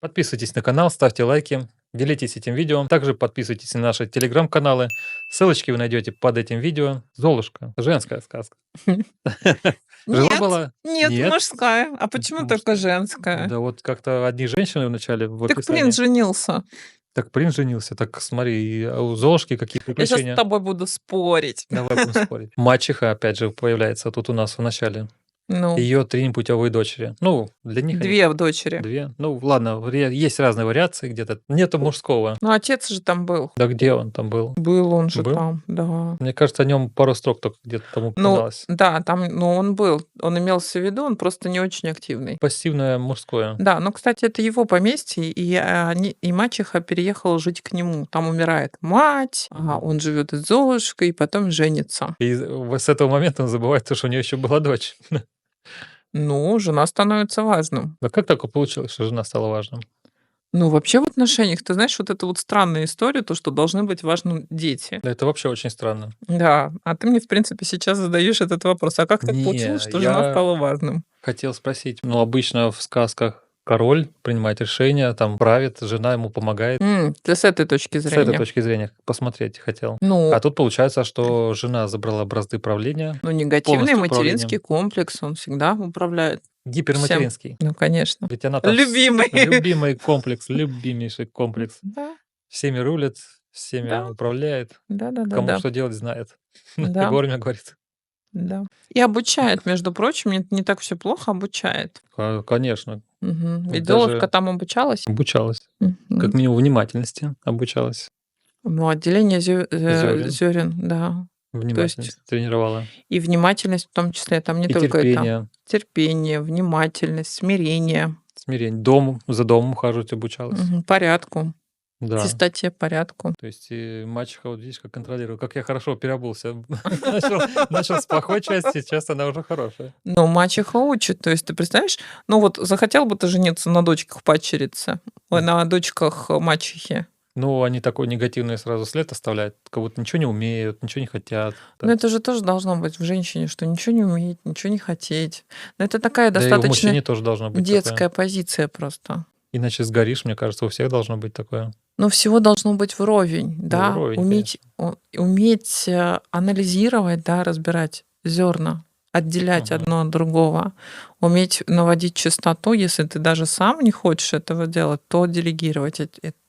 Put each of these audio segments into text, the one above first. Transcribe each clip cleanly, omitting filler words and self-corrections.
Подписывайтесь на канал, ставьте лайки, делитесь этим видео. Также подписывайтесь на наши телеграм-каналы. Ссылочки вы найдете под этим видео. Золушка. Женская сказка. Нет, Жила-была? нет, Нет. мужская. А почему только женская? Да вот как-то одни женщины в начале в Так описании. принц женился. Так принц женился. Так смотри, у Золушки какие Я сейчас с приключения. тобой буду спорить. Давай будем спорить. Мачеха, опять же, появляется тут у нас в начале. Ну, Ее 3 непутевые дочери. Ну, для них они две дочери. 2. Ну, ладно, есть разные вариации где-то. Нету мужского. Ну, отец же там был. Да где он там был? Был он же Был? там, да. Мне кажется, о нем пару строк только где-то там Ну, упоминалось. да, там, ну, он был. Он имелся в виду, он просто не очень активный. Пассивное мужское. Да, но, кстати, это его поместье, и мачеха переехала жить к нему. Там умирает мать, он живет с Золушкой, и потом женится. И с этого момента он забывает, что у нее еще была дочь. Ну, жена становится важным. Да как так получилось, что жена стала важным? Ну, вообще в отношениях, ты знаешь, вот это вот странная история, то, что должны быть важны дети. Да это вообще очень странно. Да, а ты мне, в принципе, сейчас задаешь этот вопрос. А как так Не, получилось, что жена я стала важным? хотел спросить. Ну, обычно в сказках король принимает решения, там правит, жена ему помогает. Ты с этой точки С этой зрения. точки зрения посмотреть хотел. Ну, А тут получается, что жена забрала бразды правления. ну, негативный полностью материнский управлением. комплекс, он всегда управляет всем. Гиперматеринский. Ну, конечно. Ведь она там Любимый. любимый комплекс, любимейший комплекс. Да, Всеми рулит, всеми да, управляет, да, да, да, кому да. что делать знает. Да, Вовремя говорит. да. И обучает, между прочим, не так все плохо, обучает. Конечно, Ведь даже Золушка там обучалась. обучалась. Как Мгм. минимум внимательности обучалась. Ну, отделение Зёрен. зерен, да. То есть Внимательность тренировала. и внимательность в том числе, там не И только это. терпение, Терпение, внимательность, смирение, смирение. За домом ухаживать обучалась. порядку, Да. чистоте, порядку. То есть и мачеха, вот видишь, как контролирует. Как я хорошо переобулся. Начал с плохой части, сейчас она уже хорошая. Но мачеха учит. То есть ты представляешь, ну вот захотел бы ты жениться на дочках падчерицы, на дочках мачехи. Ну, они такой негативный сразу след оставляют, как будто ничего не умеют, ничего не хотят. Но это же тоже должно быть в женщине, что ничего не уметь, ничего не хотеть. Но это такая Да и у достаточно мужчине тоже должно быть детская такое. позиция просто. Иначе сгоришь, мне кажется, у всех должно быть такое. Но всего должно быть вровень, да, вровень, уметь анализировать, да, разбирать зерна, отделять Мгм. одно от другого, уметь наводить чистоту, если ты даже сам не хочешь этого делать, то делегировать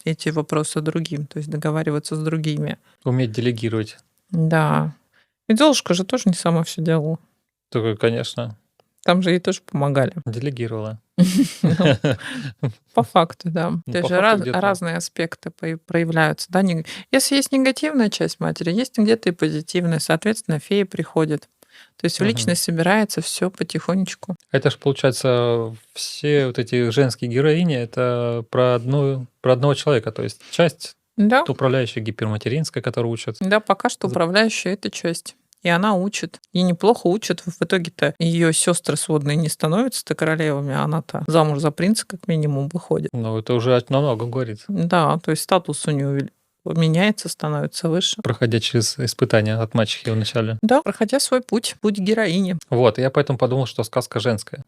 эти вопросы другим, то есть договариваться с другими. Уметь делегировать. Да. И Золушка же тоже не сама все делала. Только, конечно, Там же ей тоже помогали. делегировала. Ну, по факту, да. Ну, То есть по же факту где-то. разные аспекты проявляются. Да? Если есть негативная часть матери, есть где-то и позитивная. Соответственно, фея приходит. То есть в Мгм. личность собирается все потихонечку. Это ж, получается, все вот эти женские героини, это про одного человека. То есть часть Да, управляющая гиперматеринская, которая учат. да, пока что За- управляющая эта часть. И она учит. И неплохо учит. В итоге-то ее сестры сводные не становятся-то королевами, а она-то замуж за принца как минимум выходит. Ну, это уже намного говорит. Да, то есть статус у нее меняется, становится выше. Проходя через испытания от мачехи в начале. Да, проходя свой путь героини. Вот, и я поэтому подумал, что сказка женская.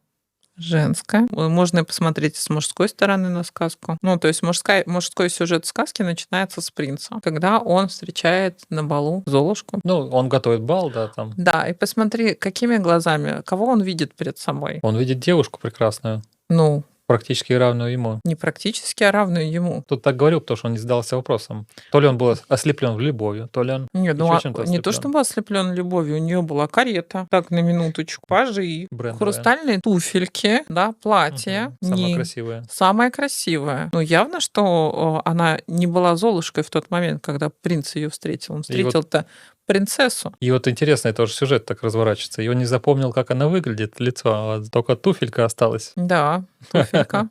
Женская. Можно и посмотреть с мужской стороны на сказку. Ну, то есть мужской сюжет сказки начинается с принца, когда он встречает на балу Золушку. Ну, он готовит бал, да, там. Да, и посмотри, какими глазами, кого он видит перед собой. Он видит девушку прекрасную, Ну, практически равную ему. не практически, а равную ему. Тут так говорил, потому что он не задался вопросом. То ли он был ослеплен любовью, то ли он Нет, ну еще чем-то не то ослеплен. чтобы ослеплен любовью, у нее была карета. Так, на минуточку. Пажи, Брендовая. хрустальные туфельки, да, платье. Мгм. Самая красивая. Самая красивая. Ну, явно, что она не была Золушкой в тот момент, когда принц ее встретил. Он встретил-то принцессу. И вот интересный тоже сюжет так разворачивается. И он не запомнил, как она выглядит, лицо, а только туфелька осталась. Да, туфелька.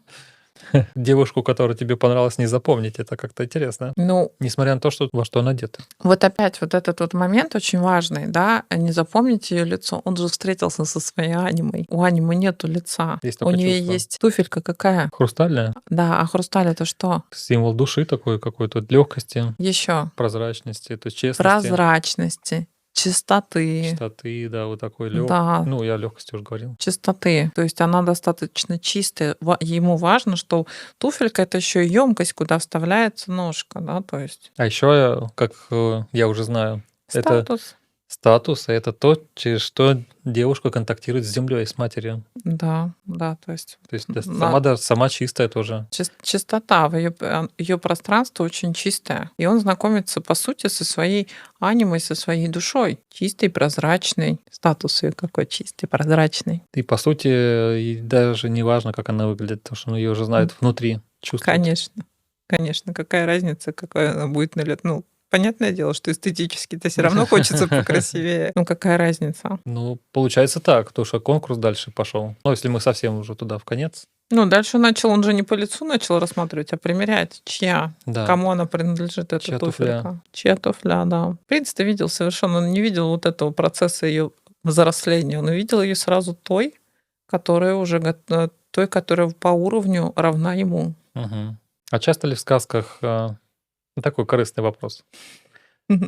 Девушку, которая тебе понравилась, не запомнить. Это как-то интересно. Ну, Несмотря на то, что во что она одета. вот опять вот этот вот момент очень важный, да, не запомнить ее лицо. Он же встретился со своей анимой. У анимы нету лица. Есть У только нее чувство. есть туфелька какая? Хрустальная. Да, а хрусталь это что? Символ души такой какой-то, легкости, Еще прозрачности, то есть честности. прозрачности, чистоты. Чистоты, да, вот такой Да, ну, я о легкости уже говорил. чистоты. То есть она достаточно чистая. Ему важно, что туфелька — это еще емкость, куда вставляется ножка, да, то есть А еще, как я уже знаю, это статус. статус, и это то, через что девушка контактирует с землей, с матерью. Да, да, то есть То есть да, на- сама чистая тоже. чистота в ее пространство очень чистое. И он знакомится, по сути, со своей анимой, со своей душой. Чистый, прозрачный. Статус ее какой чистый, прозрачный. И по сути, и даже не важно, как она выглядит, потому что он ее уже знает внутри, чувствует. Конечно. Конечно, какая разница, какая она будет на лет. Ну, понятное дело, что эстетически-то все равно хочется покрасивее. Ну, какая разница? Ну, получается так, потому что конкурс дальше пошел. Ну, если мы совсем уже туда в конец. Ну, дальше он же не по лицу начал рассматривать, а примерять, чья, Да. кому она принадлежит, эта Чья туфелька. Чья туфля, да. Принц ты видел совершенно, он не видел вот этого процесса ее взросления. Он увидел ее сразу той, которая уже той, которая по уровню равна ему. Мгм. А часто ли в сказках, такой корыстный вопрос,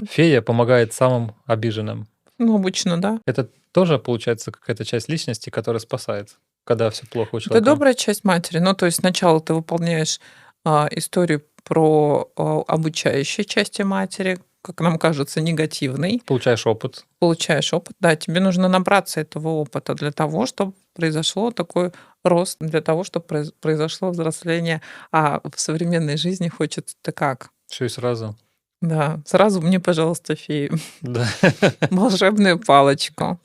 фея помогает самым обиженным? Ну, обычно, да. Это тоже, получается, какая-то часть личности, которая спасает, когда все плохо у Это человека? добрая часть матери. Ну, то есть сначала ты выполняешь историю про обучающие части матери, как нам кажется, негативный. Получаешь опыт. Получаешь опыт. Да, тебе нужно набраться этого опыта для того, чтобы произошло такой рост, для того, чтобы произошло взросление. А в современной жизни хочется-то как? Все и сразу. Да, сразу мне, пожалуйста, фею, Да. волшебную палочку.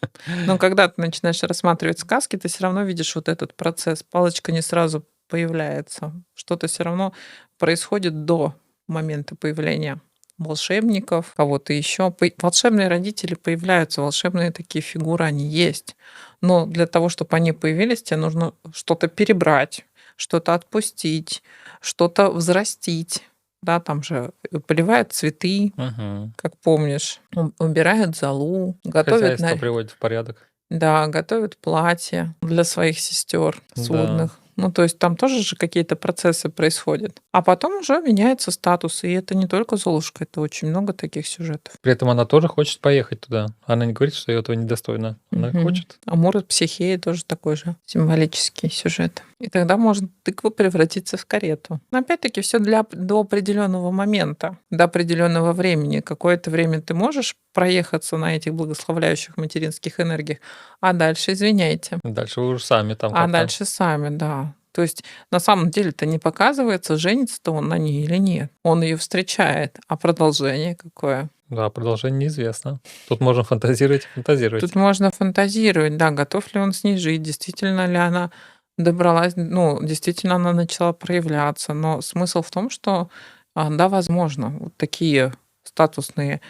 Но когда ты начинаешь рассматривать сказки, ты все равно видишь вот этот процесс. Палочка не сразу появляется. Что-то все равно происходит до момента появления волшебников, кого-то еще. Волшебные родители появляются, волшебные такие фигуры, они есть. Но для того, чтобы они появились, тебе нужно что-то перебрать, что-то отпустить, что-то взрастить. Да, там же поливают цветы, Мгм. как помнишь, убирают золу, готовят, Хозяйство приводит в порядок. да, готовят платье для своих сестер Да. сводных. Ну, то есть там тоже же какие-то процессы происходят. А потом уже меняется статус. И это не только Золушка, это очень много таких сюжетов. При этом она тоже хочет поехать туда. Она не говорит, что я этого недостойна. Она Мгм. хочет. Амур и Психея тоже такой же символический сюжет. И тогда может тыква превратиться в карету. Но опять-таки все до определенного момента, до определенного времени. Какое-то время ты можешь проехаться на этих благословляющих материнских энергиях, а дальше, извиняйте, Дальше вы уже сами там а как-то. дальше сами, да. То есть на самом деле-то не показывается, женится-то он на ней или нет. Он ее встречает, а продолжение какое? Да, продолжение неизвестно. Тут можно фантазировать и фантазировать. Тут можно фантазировать, да, готов ли он с ней жить, действительно ли она добралась, ну, действительно она начала проявляться. Но смысл в том, что, да, возможно, вот такие статусные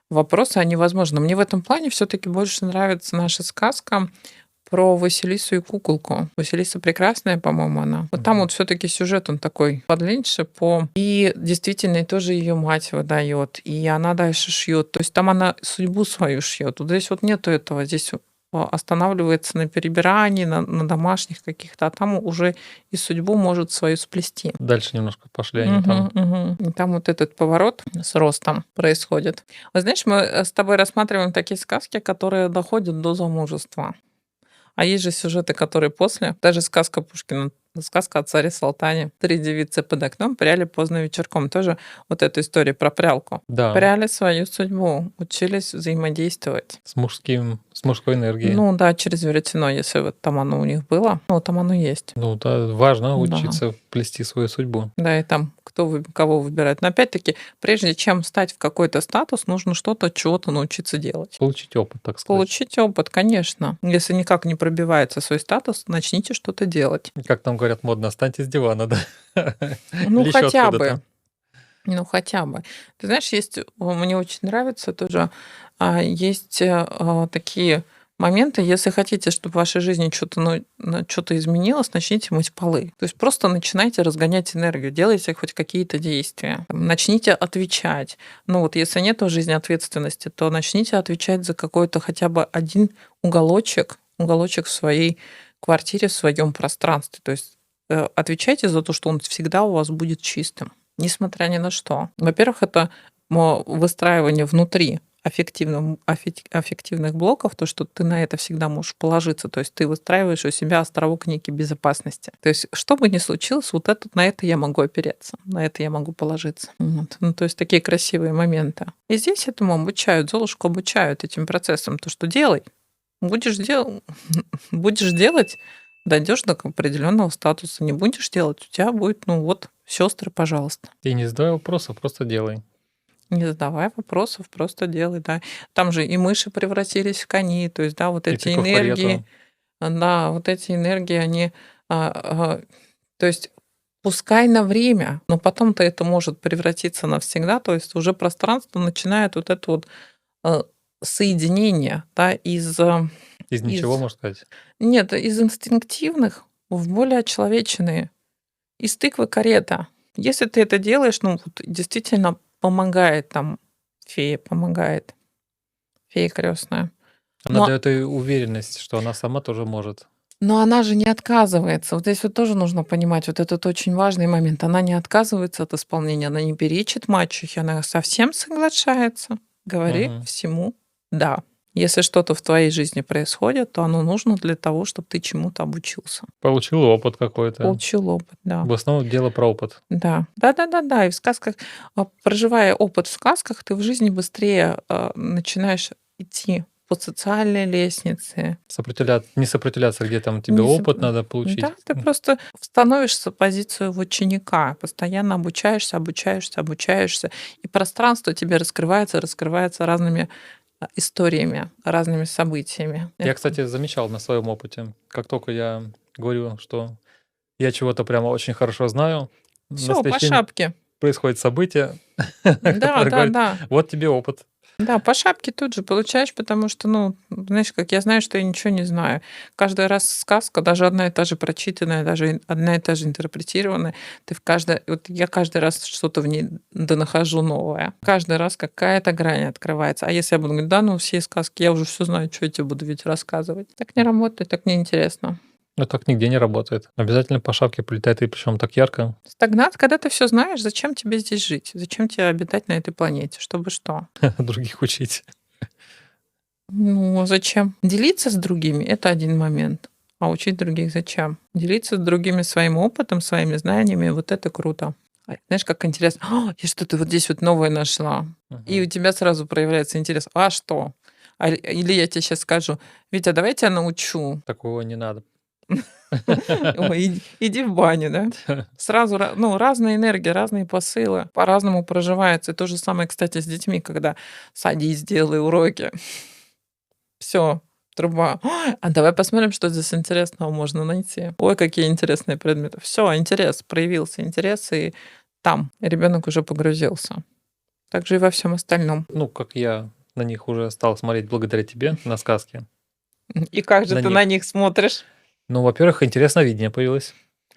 вопросы, они возможны. Мне в этом плане все-таки больше нравится наша сказка про Василису и куколку. Василиса прекрасная, по-моему, она. Вот там Мгм. вот все-таки сюжет он такой подлиннее по. И действительно, и тоже ее мать выдает, и она дальше шьет. То есть там она судьбу свою шьет. Вот здесь вот нету этого. Здесь останавливается на перебирании, на домашних каких-то, а там уже и судьбу может свою сплести. Дальше немножко пошли они там. Мгм. И там вот этот поворот с ростом происходит. Вот знаешь, мы с тобой рассматриваем такие сказки, которые доходят до замужества. А есть же сюжеты, которые после. Даже сказка Пушкина, сказка о царе Салтане. 3 девицы под окном пряли поздно вечерком. Тоже вот эта история про прялку. Да, Пряли свою судьбу, учились взаимодействовать. с мужской энергией. Ну да, через веретено, если вот там оно у них было. Ну, там оно есть. Ну да, важно Да. учиться плести свою судьбу. Да, и там кого выбирает. Но опять-таки, прежде чем стать в какой-то статус, нужно что-то, чего-то научиться делать. Получить опыт, так сказать. Получить опыт, конечно. Если никак не пробивается свой статус, начните что-то делать. Как там говорят модно, встаньте с дивана, да? Ну, Или ещё хотя откуда-то. бы. Ну, хотя бы. Ты знаешь, есть, мне очень нравится тоже, есть такие моменты, если хотите, чтобы в вашей жизни что-то изменилось, начните мыть полы. То есть просто начинайте разгонять энергию, делайте хоть какие-то действия. Начните отвечать. Ну вот если нет в жизни ответственности, то начните отвечать за какой-то хотя бы один уголочек в своей квартире, в своем пространстве. То есть отвечайте за то, что он всегда у вас будет чистым, несмотря ни на что. Во-первых, это выстраивание внутри аффективных блоков, то, что ты на это всегда можешь положиться. То есть ты выстраиваешь у себя островок некой безопасности. То есть что бы ни случилось, вот это, на это я могу опереться, на это я могу положиться. Вот. Ну, то есть такие красивые моменты. И здесь этому обучают, Золушку обучают этим процессам. То, что делай, будешь будешь делать, дойдешь до определенного статуса. Не будешь делать, у тебя будет, ну вот, сестры, пожалуйста. И не задавай вопросов, просто делай. Не задавай вопросов, просто делай, да. Там же и мыши превратились в коней, то есть, да, вот И эти тыква в энергии, карету. да, вот эти энергии, они, а, то есть, пускай на время, но потом-то это может превратиться навсегда, то есть уже пространство начинает вот это вот э, соединение, да, Из ничего, из, можно сказать. нет, из инстинктивных в более очеловеченные, из тыквы карета. Если ты это делаешь, ну, вот действительно помогает там фея, помогает. Фея крестная. Она Но дает ей уверенность, что она сама тоже может. но она же не отказывается. Вот здесь вот тоже нужно понимать вот этот очень важный момент. Она не отказывается от исполнения, она не перечит мачехе, она совсем соглашается. Говори Мгм. всему «да». Если что-то в твоей жизни происходит, то оно нужно для того, чтобы ты чему-то обучился. Получил опыт какой-то. Получил опыт, да. В основном дело про опыт. Да. Да-да-да-да. И в сказках, проживая опыт в сказках, ты в жизни быстрее, начинаешь идти по социальной лестнице. Не сопротивляться, где там тебе Не соб опыт надо получить. Да, ты просто становишься в позицию ученика, постоянно обучаешься, обучаешься, обучаешься, и пространство тебе раскрывается разными, историями, разными событиями. Я, кстати, замечал на своем опыте, как только я говорю, что я чего-то прямо очень хорошо знаю, на Всё, по следующий день шапке. происходит событие, которое говорит: Да-да-да. "Вот тебе опыт". Да, по шапке тут же получаешь, потому что, ну, знаешь, как я знаю, что я ничего не знаю. Каждый раз сказка, даже одна и та же прочитанная, даже одна и та же интерпретированная, ты в каждой вот я каждый раз что-то в ней донахожу новое. Каждый раз какая-то грань открывается. А если я буду говорить: "Да, ну, все сказки, я уже все знаю, что я тебе буду ведь рассказывать". Так не работает, так неинтересно. Но так нигде не работает. Обязательно по шапке прилетает, и причем так ярко. Стагнат, когда ты все знаешь, зачем тебе здесь жить? Зачем тебе обитать на этой планете? Чтобы что? Других учить. Ну, а зачем? Делиться с другими — это один момент. А учить других зачем? Делиться с другими своим опытом, своими знаниями — вот это круто. Знаешь, как интересно: я что-то вот здесь вот новое нашла". И у Мгм. тебя сразу проявляется интерес: "А что?" Или я тебе сейчас скажу: "Витя, давай я тя научу". Такого не надо. Ой, иди в баню, да? Сразу ну, разные энергии, разные посылы, по-разному проживается. И то же самое, кстати, с детьми, когда садись, делай уроки. Все, труба. "Ой, а давай посмотрим, что здесь интересного можно найти. Ой, какие интересные предметы". Все, интерес, проявился интерес, и там ребенок уже погрузился. Так же и во всем остальном. Ну, как я на них уже стал смотреть благодаря тебе, на сказки. И как же На ты на них. них смотришь? Ну, во-первых, интересное видение появилось.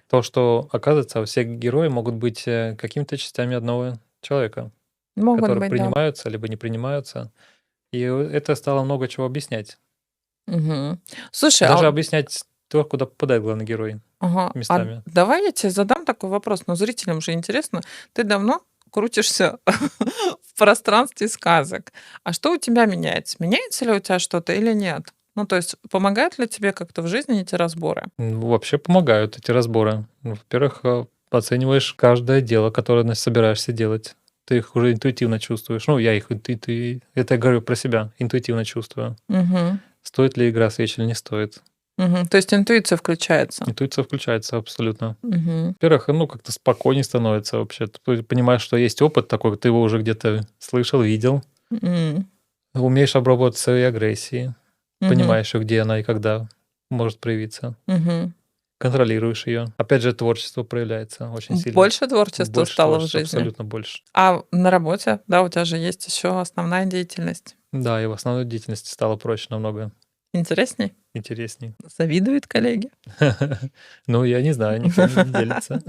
То, что, оказывается, все герои могут быть какими-то частями одного человека, Могут которые быть, да. принимаются либо не принимаются. И это стало много чего объяснять. Мгм. Слушай, Даже объяснять то, куда попадает главный герой ага, а местами. давай я тебе задам такой вопрос, но зрителям же интересно. Ты давно крутишься в пространстве сказок. А что у тебя меняется? Меняется ли у тебя что-то или нет? Ну, то есть помогают ли тебе как-то в жизни эти разборы? Вообще помогают эти разборы. Ну, во-первых, оцениваешь каждое дело, которое собираешься делать. Ты их уже интуитивно чувствуешь. Ну, я их это я говорю про себя, интуитивно чувствую. Мгм. Стоит ли игра свеч или не стоит. Мгм. То есть интуиция включается. Интуиция включается абсолютно. Мгм. Во-первых, ну, как-то спокойнее становится вообще. Ты понимаешь, что есть опыт такой, ты его уже где-то слышал, видел. М. Умеешь обработать свои агрессии. Мгм. Понимаешь, где она и когда может проявиться. Мгм. Контролируешь ее. Опять же, творчество проявляется очень сильно. Больше творчества Больше стало в творчества, жизни. абсолютно больше. А на работе, да, у тебя же есть еще основная деятельность. Да, и в основной деятельности стало проще намного, Интересней? интересней. Завидуют коллеги? Ну, я не знаю, никто не делится.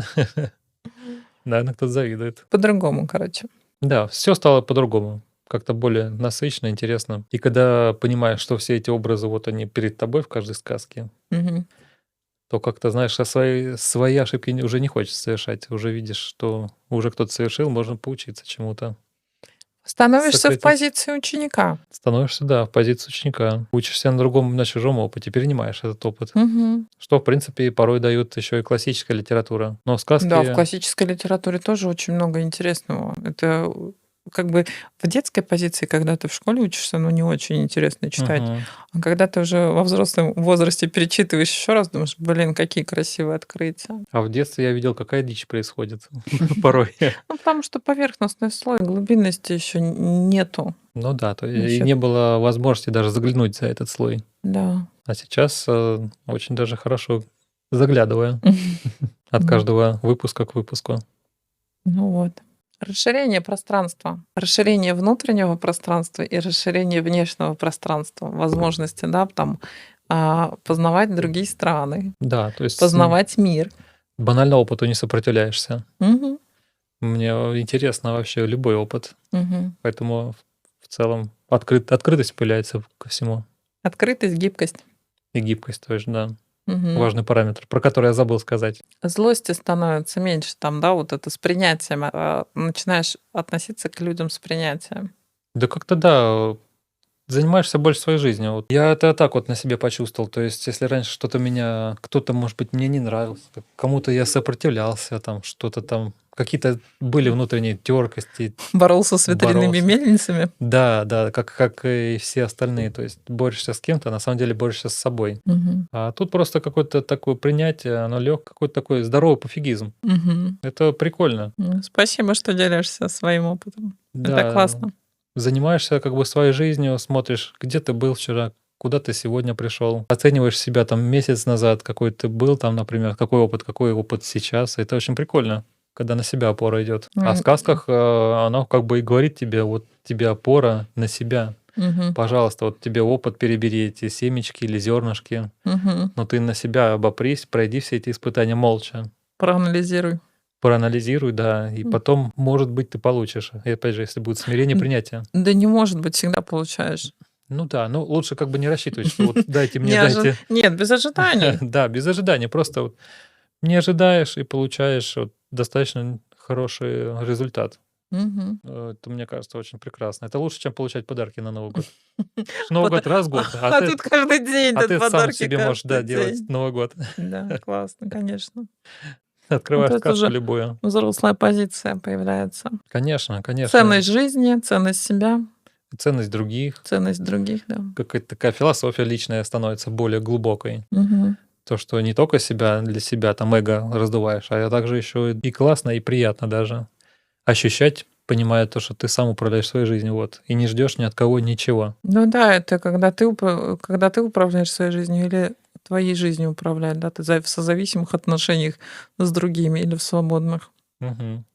Наверное, кто-то завидует. По-другому, короче. Да, все стало по-другому. Как-то более насыщенно, интересно. И когда понимаешь, что все эти образы, вот они перед тобой в каждой сказке, Мгм. то как-то, знаешь, свои ошибки уже не хочется совершать. Уже видишь, что уже кто-то совершил, можно поучиться чему-то. Становишься в сократить. позиции ученика. Становишься, да, в позицию ученика. Учишься на чужом опыте, перенимаешь этот опыт. Мгм. Что, в принципе, порой дает еще и классическая литература. Но Да, в сказки, классической литературе тоже очень много интересного. Это как бы в детской позиции, когда ты в школе учишься, ну, не очень интересно читать. мгм. А когда ты уже во взрослом возрасте перечитываешь еще раз, думаешь, блин, какие красивые открытия. А в детстве я видел, какая дичь происходит порой. Ну, потому что поверхностный слой, глубинности еще нету. Ну да, то и Еще, не было возможности даже заглянуть за этот слой. да. А сейчас очень даже хорошо заглядываю от Ну, каждого выпуска к выпуску. ну вот. Расширение пространства. Расширение внутреннего пространства и расширение внешнего пространства. Возможности, да, там познавать другие страны, Да, то есть познавать мир. банально опыту не сопротивляешься. Мгм, Мне интересно вообще любой опыт, мгм. поэтому в целом открытость появляется ко всему. Открытость, гибкость. И гибкость тоже, да. Мгм. Важный параметр, про который я забыл сказать. Злости становится меньше, там, да, вот это с принятием. Начинаешь относиться к людям с принятием. Да как-то да, занимаешься больше своей жизнью. Вот я это так вот на себе почувствовал. То есть, если раньше кто-то, может быть, мне не нравился, кому-то я сопротивлялся, там что-то там, какие-то были внутренние теркости, Боролся с ветряными боролся. мельницами. Да, да, как и все остальные. То есть борешься с кем-то, а на самом деле борешься с собой. Мгм, А тут просто какое-то такое принятие, оно легкое, какой-то такой здоровый пофигизм. мгм. Это прикольно. Спасибо, что делишься своим опытом. Это Да, классно. занимаешься как бы своей жизнью, смотришь, где ты был вчера, куда ты сегодня пришел, оцениваешь себя там месяц назад, какой ты был там, например, какой опыт сейчас. Это очень прикольно, когда на себя опора идет. А в М, сказках оно как бы и говорит тебе, вот тебе опора на себя. мгм, Пожалуйста, вот тебе опыт перебери, эти семечки или зернышки, мгм. но ты на себя обопрись, пройди все эти испытания молча. Проанализируй. Проанализируй, да, и М. потом, может быть, ты получишь. И опять же, если будет смирение, принятие. Да не может быть, всегда получаешь. Ну да, ну лучше как бы не рассчитывать, что вот дайте мне, дайте. Нет, без ожиданий. Да, без ожидания. Просто вот не ожидаешь и получаешь вот достаточно хороший результат. Мгм. Это, мне кажется, очень прекрасно. Это лучше, чем получать подарки на Новый год. Потому что Новый Вот, год раз в год, а тут каждый день а дают ты сам подарки, себе можешь, каждый да, делать день. Новый год. Да, классно, конечно. Вот Открываешь это сказку уже любую. взрослая позиция появляется. Конечно, конечно. Ценность жизни, ценность себя, Ценность других. ценность других, да. Какая-то такая философия личная становится более глубокой. Мгм. То, что не только себя для себя там эго раздуваешь, а также еще и классно, и приятно даже ощущать, понимая то, что ты сам управляешь своей жизнью, вот, и не ждешь ни от кого ничего. Ну да, это когда ты управляешь своей жизнью или твоей жизнью управляет, да, ты в созависимых отношениях с другими или в свободных. Мгм.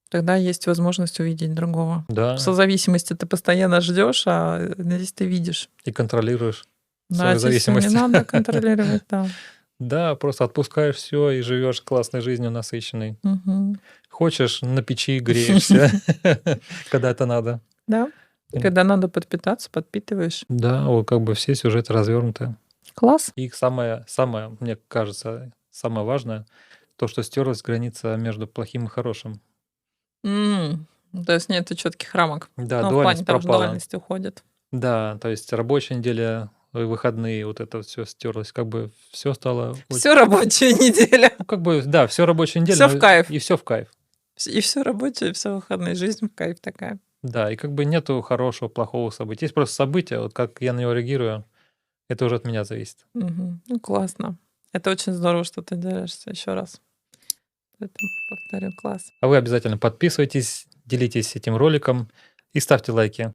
Тогда есть возможность увидеть другого. В Да, созависимости ты постоянно ждешь, а здесь ты видишь. и контролируешь Да, свою здесь всё не зависимость. надо контролировать, да. Да, просто отпускаешь все и живешь классной жизнью, насыщенной. Мгм. Хочешь, на печи греешься, когда это надо. Да. Когда надо подпитаться, подпитываешь. Да, вот как бы все сюжеты развернуты. Класс. И самое, мне кажется, самое важное, то, что стерлась граница между плохим и хорошим. То есть нету четких рамок. Да, Ну, в плане дуальность того, что пропала. дуальность уходит. Да, то есть рабочая неделя, выходные, вот это все стерлось, как бы все стало Все рабочая неделя. ну, как бы, да, все рабочая неделя, Все в но кайф. и все в кайф. И все рабочее, все выходные. Жизнь в кайф такая. Да, и как бы нету хорошего, плохого события. Есть просто событие, вот как я на него реагирую, это уже от меня зависит. Мгм. Ну, классно. Это очень здорово, что ты делишься еще раз. Поэтому повторю, класс. А вы обязательно подписывайтесь, делитесь этим роликом и ставьте лайки.